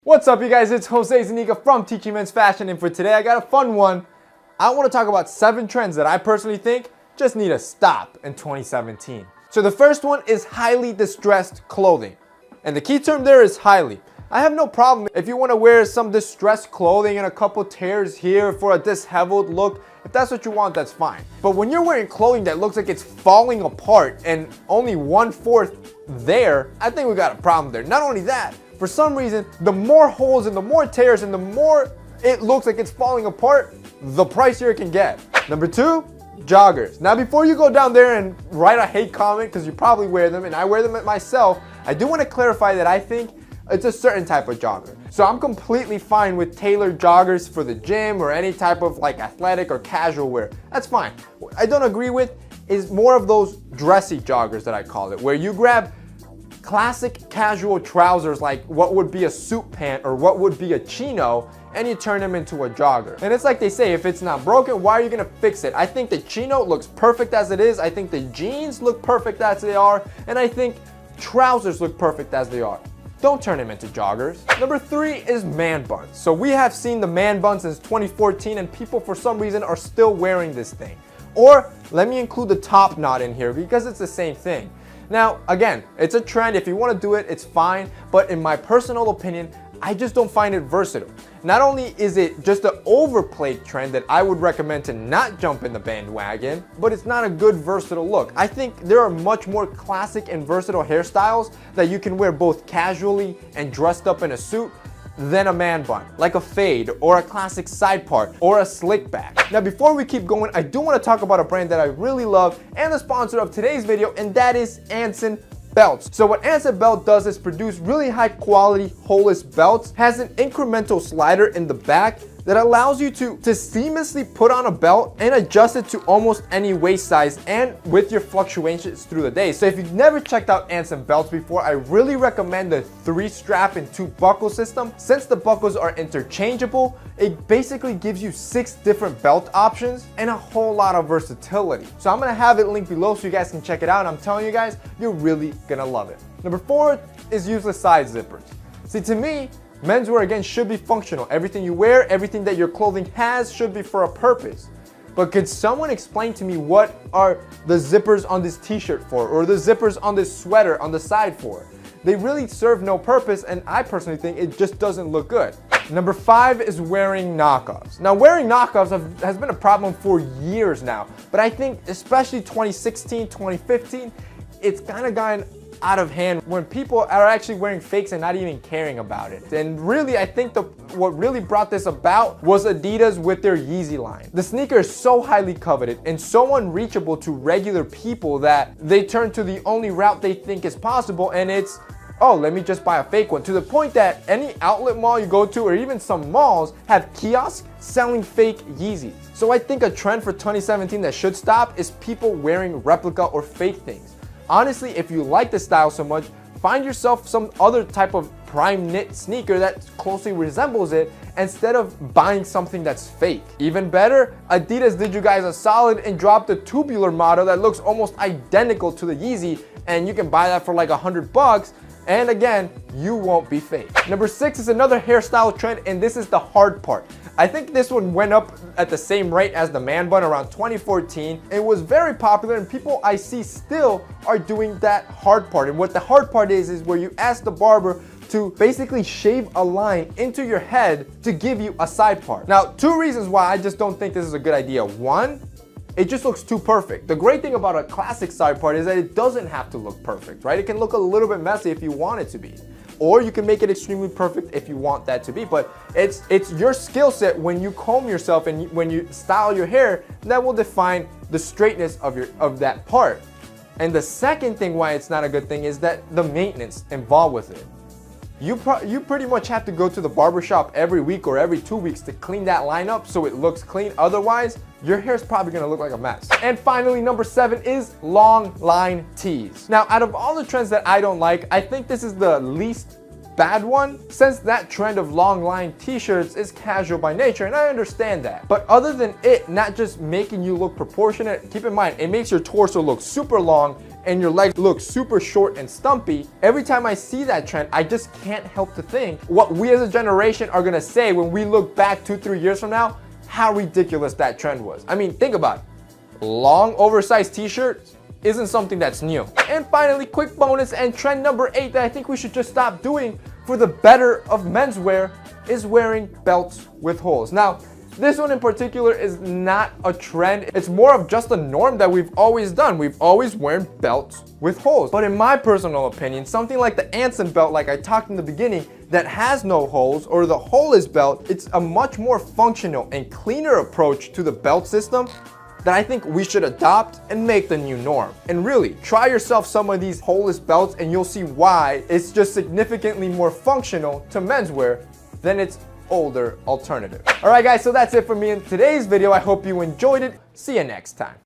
What's up, you guys? It's Jose Zuniga from Teaching Men's Fashion, and for today I got a fun one. I want to talk about 7 trends that I personally think just need to stop in 2017. So the first one is highly distressed clothing, and the key term there is highly. I have no problem if you want to wear some distressed clothing and a couple tears here for a disheveled look. If that's what you want, that's fine. But when you're wearing clothing that looks like it's falling apart and only 1/4 there, I think we got a problem there. Not only that, for some reason, the more holes and the more tears and the more it looks like it's falling apart, the pricier it can get. Number 2, joggers. Now, before you go down there and write a hate comment, because you probably wear them and I wear them myself, I do want to clarify that I think it's a certain type of jogger. So I'm completely fine with tailored joggers for the gym or any type of like athletic or casual wear. That's fine. What I don't agree with is more of those dressy joggers that I call it, where you grab classic casual trousers like what would be a suit pant or what would be a chino, and you turn them into a jogger. And it's like they say, if it's not broken, why are you gonna fix it? I think the chino looks perfect as it is. I think the jeans look perfect as they are. And I think trousers look perfect as they are. Don't turn them into joggers. Number 3 is man buns. So we have seen the man bun since 2014, and people for some reason are still wearing this thing. Or let me include the top knot in here because it's the same thing. Now, again, it's a trend. If you want to do it, it's fine. But in my personal opinion, I just don't find it versatile. Not only is it just an overplayed trend that I would recommend to not jump in the bandwagon, but it's not a good versatile look. I think there are much more classic and versatile hairstyles that you can wear both casually and dressed up in a suit than a man bun, like a fade or a classic side part or a slick back. Now, before we keep going, I do want to talk about a brand that I really love and the sponsor of today's video, and that is Anson belts. So what Anson belt does is produce really high quality holeless belts, has an incremental slider in the back that allows you to seamlessly put on a belt and adjust it to almost any waist size and with your fluctuations through the day. So if you've never checked out Anson belts before, I really recommend the 3-strap and 2 buckle system. Since the buckles are interchangeable, it basically gives you 6 different belt options and a whole lot of versatility. So I'm gonna have it linked below so you guys can check it out. I'm telling you guys, you're really gonna love it. Number 4 is useless side zippers. See, to me, menswear again should be functional. Everything you wear, everything that your clothing has should be for a purpose. But could someone explain to me what are the zippers on this t-shirt for, or the zippers on this sweater on the side for? They really serve no purpose, and I personally think it just doesn't look good. Number 5 is wearing knockoffs. Now, wearing knockoffs has been a problem for years now, but I think especially 2016, 2015, it's kind of gotten out of hand when people are actually wearing fakes and not even caring about it. And really, I think what really brought this about was Adidas with their Yeezy line. The sneaker is so highly coveted and so unreachable to regular people that they turn to the only route they think is possible, and it's, oh, let me just buy a fake one, to the point that any outlet mall you go to or even some malls have kiosks selling fake Yeezys. So I think a trend for 2017 that should stop is people wearing replica or fake things. Honestly, if you like the style so much, find yourself some other type of prime knit sneaker that closely resembles it instead of buying something that's fake. Even better, Adidas did you guys a solid and dropped a tubular model that looks almost identical to the Yeezy, and you can buy that for like $100. And again, you won't be fake. Number 6 is another hairstyle trend, and this is the hard part. I think this one went up at the same rate as the man bun around 2014. It was very popular, and people I see still are doing that hard part. And what the hard part is where you ask the barber to basically shave a line into your head to give you a side part. Now, 2 reasons why I just don't think this is a good idea. 1, it just looks too perfect. The great thing about a classic side part is that it doesn't have to look perfect, right? It can look a little bit messy if you want it to be. Or you can make it extremely perfect if you want that to be. But it's your skill set when you comb yourself and when you style your hair that will define the straightness of that part. And the second thing why it's not a good thing is that the maintenance involved with it. You pretty much have to go to the barbershop every week or every 2 weeks to clean that line up so it looks clean. Otherwise, your hair's probably gonna look like a mess. And finally, number 7 is long line tees. Now, out of all the trends that I don't like, I think this is the least bad one, since that trend of long line t-shirts is casual by nature, and I understand that. But other than it not just making you look proportionate, keep in mind, it makes your torso look super long and your legs look super short and stumpy, every time I see that trend, I just can't help to think what we as a generation are gonna say when we look back 2-3 years from now, how ridiculous that trend was. I mean, think about it. Long oversized t-shirts isn't something that's new. And finally, quick bonus and trend number 8 that I think we should just stop doing for the better of menswear is wearing belts with holes. Now, this one in particular is not a trend. It's more of just a norm that we've always done. We've always worn belts with holes. But in my personal opinion, something like the Anson belt, like I talked in the beginning, that has no holes, or the holeless belt, it's a much more functional and cleaner approach to the belt system that I think we should adopt and make the new norm. And really, try yourself some of these holeless belts and you'll see why it's just significantly more functional to menswear than its older alternative. Alright guys, so that's it for me in today's video. I hope you enjoyed it. See you next time.